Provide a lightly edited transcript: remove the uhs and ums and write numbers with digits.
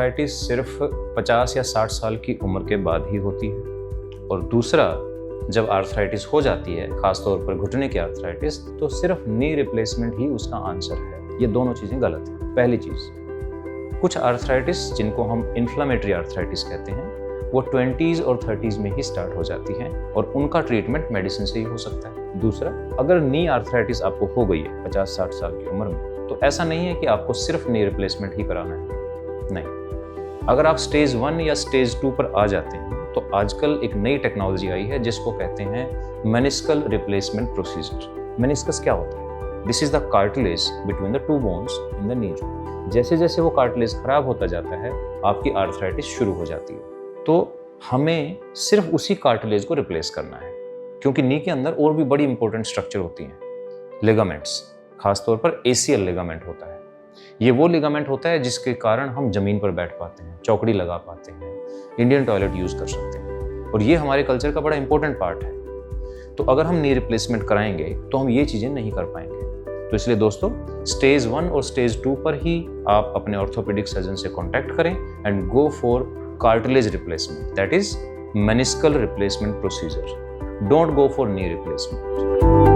Arthritis सिर्फ 50 या 60 साल की उम्र के बाद ही होती है, और दूसरा, जब आर्थराइटिस हो जाती है, खासतौर पर घुटने की आर्थराइटिस, तो सिर्फ नी रिप्लेसमेंट ही उसका आंसर है। ये दोनों चीज़ें गलत हैं। पहली चीज़, कुछ आर्थराइटिस जिनको हम इन्फ्लामेटरी आर्थराइटिस कहते हैं, वो 20s और 30s में ही स्टार्ट हो जाती हैं और उनका ट्रीटमेंट मेडिसिन से ही हो सकता है। दूसरा, अगर नी आर्थराइटिस आपको हो गई है 50-60 साल की उम्र में, तो ऐसा नहीं है कि आपको सिर्फ नी रिप्लेसमेंट ही कराना है। नहीं, अगर आप स्टेज 1 या स्टेज 2 पर आ जाते हैं तो आजकल एक नई टेक्नोलॉजी आई है जिसको कहते हैं मेनिस्कल रिप्लेसमेंट प्रोसीजर। मेनिस्कस क्या होता है? This is the cartilage between the two bones in the knee joint. जैसे जैसे वो कार्टिलेज खराब होता जाता है, आपकी आर्थराइटिस शुरू हो जाती है। तो हमें सिर्फ उसी कार्टिलेज को रिप्लेस करना है, क्योंकि नी के अंदर और भी बड़ी इंपॉर्टेंट स्ट्रक्चर होती हैं। लिगामेंट्स, खासतौर पर एसीएल लिगामेंट होता है। ये वो लिगामेंट होता है जिसके कारण हम जमीन पर बैठ पाते हैं, चौकड़ी लगा पाते हैं, इंडियन टॉयलेट यूज कर सकते हैं, और ये हमारे कल्चर का बड़ा इंपॉर्टेंट पार्ट है। तो अगर हम नी रिप्लेसमेंट कराएंगे तो हम ये चीज़ें नहीं कर पाएंगे। तो इसलिए दोस्तों, स्टेज 1 और स्टेज 2 पर ही आप अपने ऑर्थोपेडिक सर्जन से कॉन्टैक्ट करें and go for cartilage replacement, that is meniscal replacement procedure. Don't go for knee replacement.